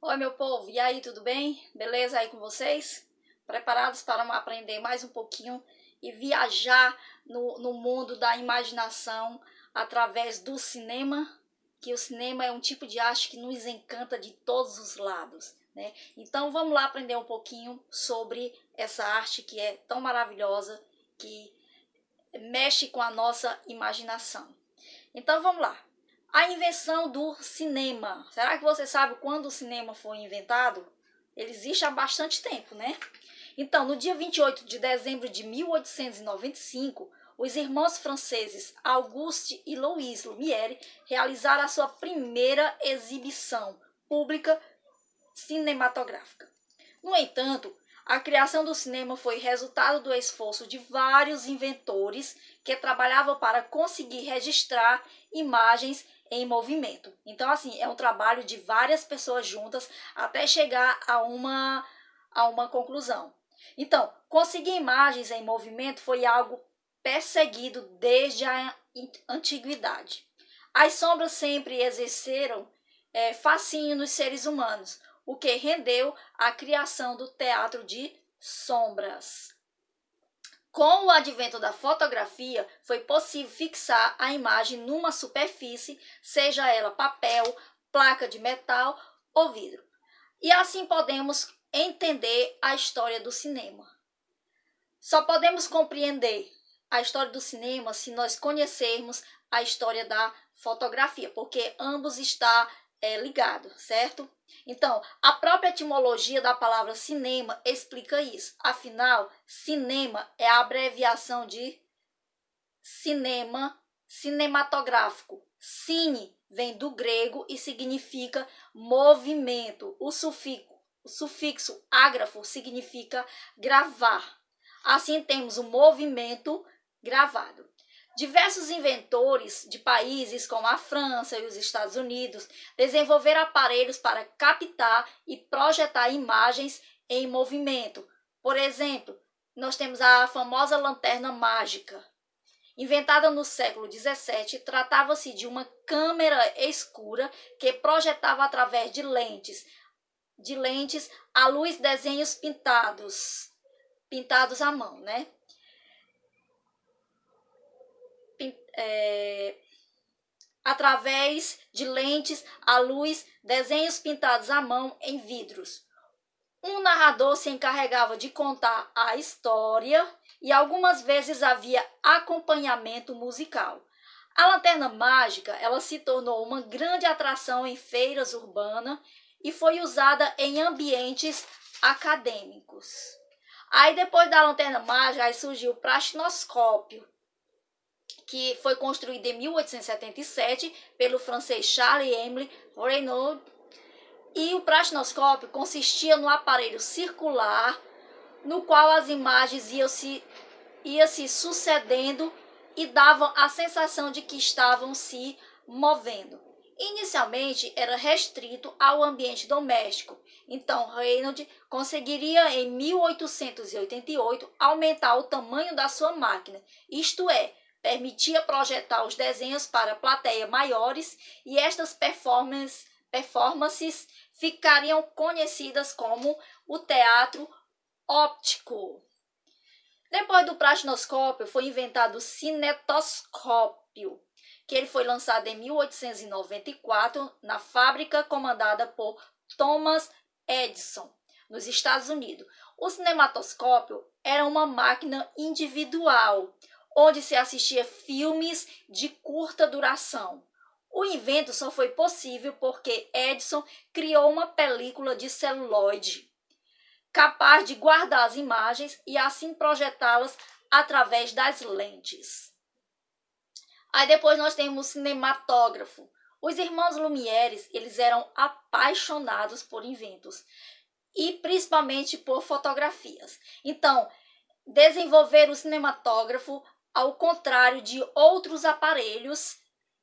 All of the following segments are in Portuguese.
Oi, meu povo, e aí, tudo bem? Beleza aí com vocês? Preparados para aprender mais um pouquinho e viajar no mundo da imaginação através do cinema? Que o cinema é um tipo de arte que nos encanta de todos os lados, né? Então vamos lá aprender um pouquinho sobre essa arte que é tão maravilhosa, que mexe com a nossa imaginação. Então vamos lá. A invenção do cinema. Será que você sabe quando o cinema foi inventado? Ele existe há bastante tempo, né? Então, no dia 28 de dezembro de 1895, os irmãos franceses Auguste e Louis Lumière realizaram a sua primeira exibição pública cinematográfica. No entanto, a criação do cinema foi resultado do esforço de vários inventores que trabalhavam para conseguir registrar imagens em movimento. Então, assim, é um trabalho de várias pessoas juntas até chegar a uma conclusão. Então, conseguir imagens em movimento foi algo perseguido desde a antiguidade. As sombras sempre exerceram fascínio nos seres humanos, o que rendeu a criação do teatro de sombras. Com o advento da fotografia, foi possível fixar a imagem numa superfície, seja ela papel, placa de metal ou vidro. E assim podemos entender a história do cinema. Só podemos compreender a história do cinema se nós conhecermos a história da fotografia, porque ambos está ligado, certo? Então, a própria etimologia da palavra cinema explica isso. Afinal, cinema é a abreviação de cinema, cinematográfico. Cine vem do grego e significa movimento. O sufixo ágrafo significa gravar. Assim temos o movimento gravado. Diversos inventores de países como a França e os Estados Unidos desenvolveram aparelhos para captar e projetar imagens em movimento. Por exemplo, nós temos a famosa lanterna mágica. Inventada no século XVII, tratava-se de uma câmera escura que projetava através de lentes à luz desenhos pintados à mão, né? Através de lentes à luz, desenhos pintados à mão em vidros. Um narrador se encarregava de contar a história e algumas vezes havia acompanhamento musical. A lanterna mágica, ela se tornou uma grande atração em feiras urbanas e foi usada em ambientes acadêmicos. Aí depois da lanterna mágica, aí surgiu o praxinoscópio, que foi construído em 1877 pelo francês Charles-Émile Reynaud. E o praxinoscópio consistia no aparelho circular no qual as imagens iam se sucedendo e davam a sensação de que estavam se movendo. Inicialmente era restrito ao ambiente doméstico, então Reynaud conseguiria em 1888 aumentar o tamanho da sua máquina, isto é, permitia projetar os desenhos para plateias maiores e estas performances ficariam conhecidas como o teatro óptico. Depois do praxinoscópio, foi inventado o cinetoscópio, que ele foi lançado em 1894 na fábrica comandada por Thomas Edison, nos Estados Unidos. O cinematoscópio era uma máquina individual, onde se assistia filmes de curta duração. O invento só foi possível porque Edison criou uma película de celuloide capaz de guardar as imagens e assim projetá-las através das lentes. Aí depois nós temos o cinematógrafo. Os irmãos Lumière, eles eram apaixonados por inventos e principalmente por fotografias. Então, desenvolveram o cinematógrafo ao contrário de outros aparelhos.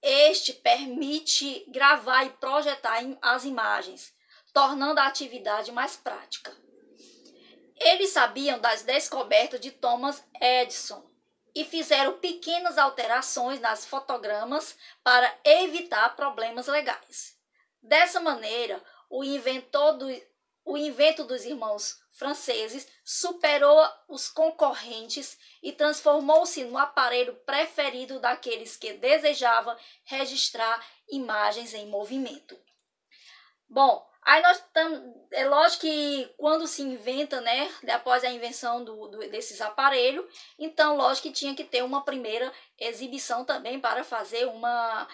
Este permite gravar e projetar as imagens, tornando a atividade mais prática. Eles sabiam das descobertas de Thomas Edison e fizeram pequenas alterações nas fotogramas para evitar problemas legais. Dessa maneira, o invento dos irmãos franceses superou os concorrentes e transformou-se no aparelho preferido daqueles que desejavam registrar imagens em movimento. Bom, aí nós estamos. É lógico que quando se inventa, né, após a invenção desses aparelhos, então lógico que tinha que ter uma primeira exibição também para fazer uma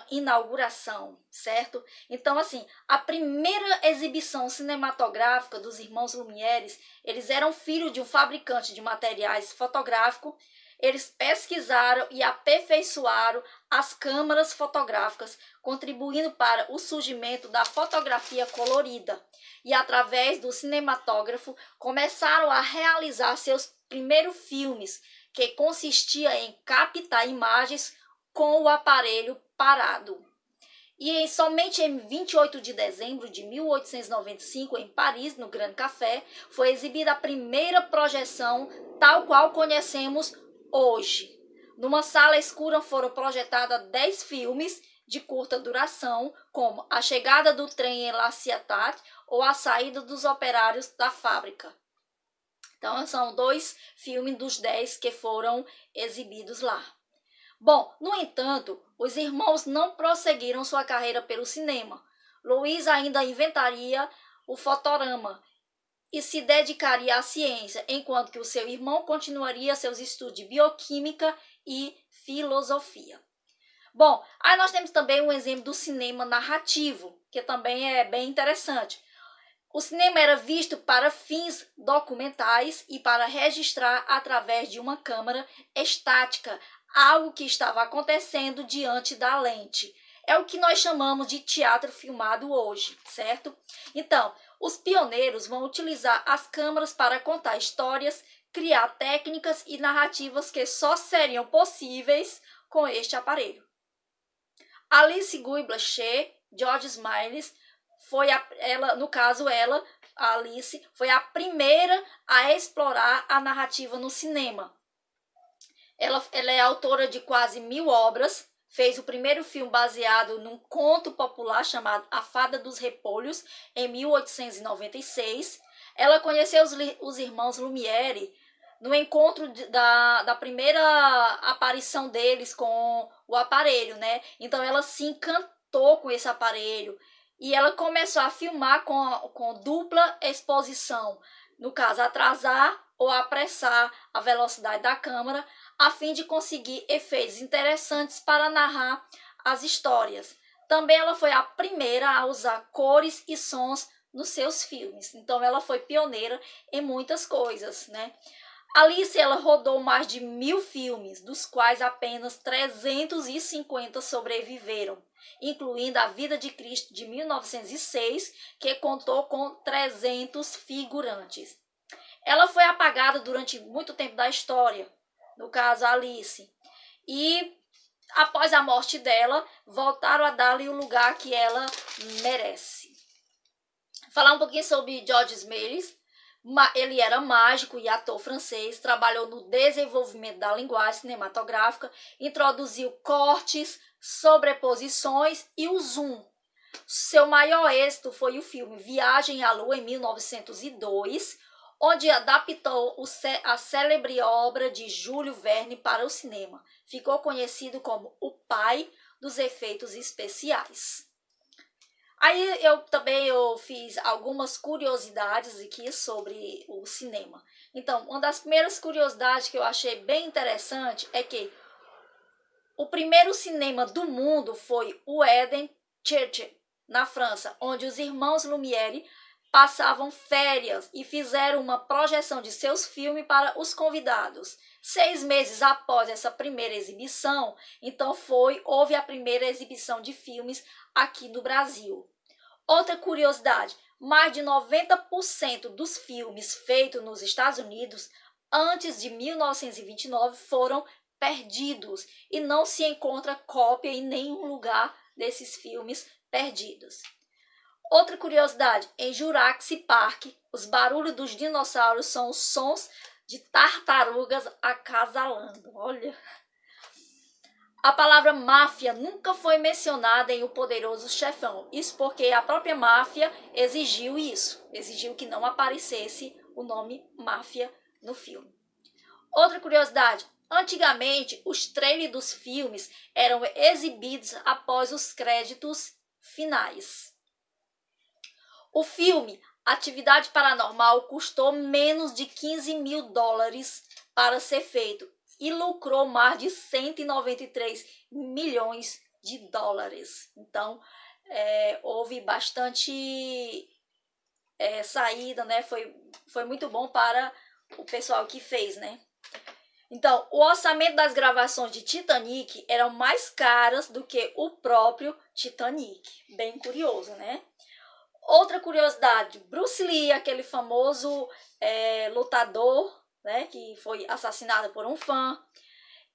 inauguração, certo? Então, assim, a primeira exibição cinematográfica dos irmãos Lumière, eles eram filhos de um fabricante de materiais fotográficos. Eles pesquisaram e aperfeiçoaram as câmaras fotográficas, contribuindo para o surgimento da fotografia colorida. E através do cinematógrafo, começaram a realizar seus primeiros filmes, que consistia em captar imagens com o aparelho parado. E somente em 28 de dezembro de 1895, em Paris, no Grand Café, foi exibida a primeira projeção tal qual conhecemos hoje. Numa sala escura foram projetados 10 filmes de curta duração, como A Chegada do Trem em La Ciotat ou A Saída dos Operários da Fábrica. Então, são 2 filmes dos 10 que foram exibidos lá. Bom, no entanto, os irmãos não prosseguiram sua carreira pelo cinema. Louis ainda inventaria o fotorama e se dedicaria à ciência, enquanto que o seu irmão continuaria seus estudos de bioquímica e filosofia. Bom, aí nós temos também um exemplo do cinema narrativo, que também é bem interessante. O cinema era visto para fins documentais e para registrar através de uma câmera estática algo que estava acontecendo diante da lente. É o que nós chamamos de teatro filmado hoje, certo? Então, os pioneiros vão utilizar as câmeras para contar histórias, criar técnicas e narrativas que só seriam possíveis com este aparelho. Alice Guy Blaché, George Smiles, a Alice, foi a primeira a explorar a narrativa no cinema. Ela é autora de quase 1000 obras, fez o primeiro filme baseado num conto popular chamado A Fada dos Repolhos, em 1896. Ela conheceu os irmãos Lumière no encontro da primeira aparição deles com o aparelho, né? Então ela se encantou com esse aparelho e ela começou a filmar com dupla exposição, no caso, atrasar ou apressar a velocidade da câmera, a fim de conseguir efeitos interessantes para narrar as histórias. Também ela foi a primeira a usar cores e sons nos seus filmes. Então ela foi pioneira em muitas coisas, né? Alice, ela rodou mais de 1000 filmes, dos quais apenas 350 sobreviveram, incluindo A Vida de Cristo, de 1906, que contou com 300 figurantes. Ela foi apagada durante muito tempo da história, no caso Alice, e após a morte dela, voltaram a dar-lhe o lugar que ela merece. Falar um pouquinho sobre George Smiles. Ele era mágico e ator francês, trabalhou no desenvolvimento da linguagem cinematográfica, introduziu cortes, sobreposições e o zoom. Seu maior êxito foi o filme Viagem à Lua, em 1902, onde adaptou a célebre obra de Júlio Verne para o cinema. Ficou conhecido como o pai dos efeitos especiais. Aí eu fiz algumas curiosidades aqui sobre o cinema. Então, uma das primeiras curiosidades que eu achei bem interessante é que o primeiro cinema do mundo foi o Eden Church, na França, onde os irmãos Lumière passavam férias e fizeram uma projeção de seus filmes para os convidados. 6 meses após essa primeira exibição, então houve a primeira exibição de filmes aqui no Brasil. Outra curiosidade, mais de 90% dos filmes feitos nos Estados Unidos antes de 1929 foram perdidos e não se encontra cópia em nenhum lugar desses filmes perdidos. Outra curiosidade, em Jurassic Park, os barulhos dos dinossauros são os sons de tartarugas acasalando. Olha! A palavra máfia nunca foi mencionada em O Poderoso Chefão. Isso porque a própria máfia exigiu isso. Exigiu que não aparecesse o nome máfia no filme. Outra curiosidade. Antigamente, os trailers dos filmes eram exibidos após os créditos finais. O filme Atividade Paranormal custou menos de 15 mil dólares para ser feito e lucrou mais de 193 milhões de dólares. Então, houve bastante saída, né? Foi muito bom para o pessoal que fez, né? Então, o orçamento das gravações de Titanic eram mais caras do que o próprio Titanic. Bem curioso, né? Outra curiosidade, Bruce Lee, aquele famoso lutador, né, que foi assassinado por um fã,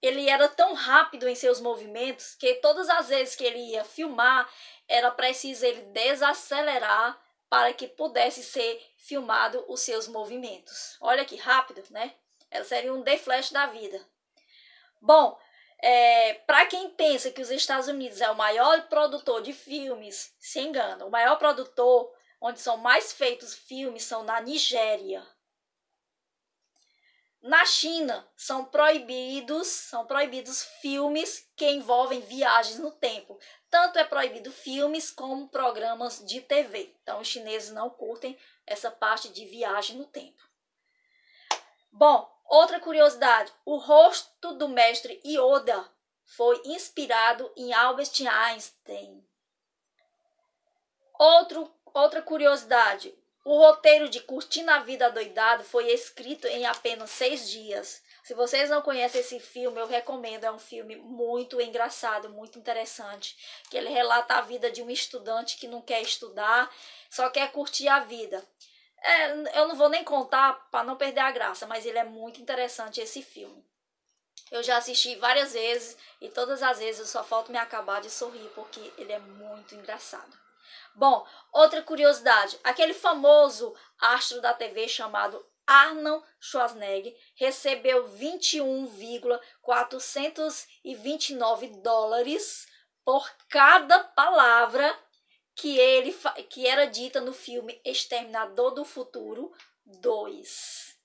ele era tão rápido em seus movimentos que todas as vezes que ele ia filmar, era preciso ele desacelerar para que pudesse ser filmado os seus movimentos. Olha que rápido, né? Seria um The Flash da vida. Bom, para quem pensa que os Estados Unidos é o maior produtor de filmes, se engana. O maior produtor, onde são mais feitos filmes, são na Nigéria. Na China, são proibidos filmes que envolvem viagens no tempo. Tanto é proibido filmes como programas de TV. Então, os chineses não curtem essa parte de viagem no tempo. Bom, outra curiosidade, o rosto do mestre Yoda foi inspirado em Albert Einstein. Outra curiosidade, o roteiro de Curtindo a Vida Adoidado foi escrito em apenas 6 dias. Se vocês não conhecem esse filme, eu recomendo. É um filme muito engraçado, muito interessante. Que ele relata a vida de um estudante que não quer estudar, só quer curtir a vida. Eu não vou nem contar para não perder a graça, mas ele é muito interessante esse filme. Eu já assisti várias vezes e todas as vezes eu só falta me acabar de sorrir porque ele é muito engraçado. Bom, outra curiosidade, aquele famoso astro da TV chamado Arnold Schwarzenegger recebeu 21,429 dólares por cada palavra que era dita no filme Exterminador do Futuro 2.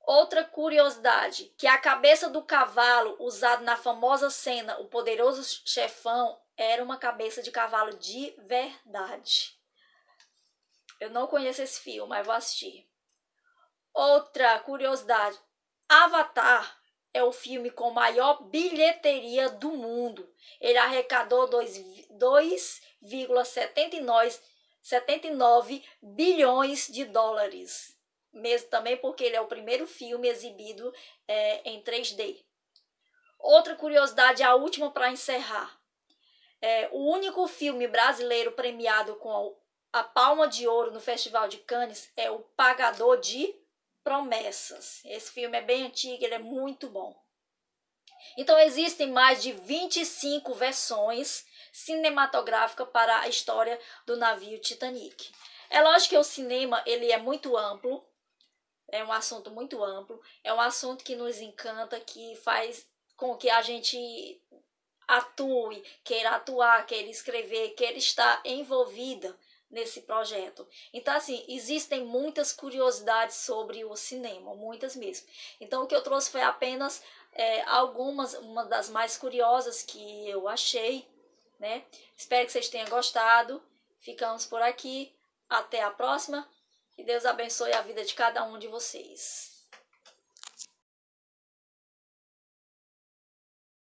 Outra curiosidade, que a cabeça do cavalo usado na famosa cena O Poderoso Chefão era uma cabeça de cavalo de verdade. Eu não conheço esse filme, mas vou assistir. Outra curiosidade, Avatar é o filme com maior bilheteria do mundo. Ele arrecadou 2,79 bilhões de dólares. Mesmo também porque ele é o primeiro filme exibido em 3D. Outra curiosidade, a última para encerrar. O único filme brasileiro premiado com a Palma de Ouro no Festival de Cannes é O Pagador de Promessas. Esse filme é bem antigo, ele é muito bom. Então existem mais de 25 versões cinematográficas para a história do navio Titanic. É lógico que o cinema ele é muito amplo, é um assunto muito amplo, é um assunto que nos encanta, que faz com que a gente atue, queira atuar, queira escrever, queira estar envolvida nesse projeto. Então, assim, existem muitas curiosidades sobre o cinema, muitas mesmo. Então, o que eu trouxe foi apenas uma das mais curiosas que eu achei, né? Espero que vocês tenham gostado. Ficamos por aqui. Até a próxima. Que Deus abençoe a vida de cada um de vocês.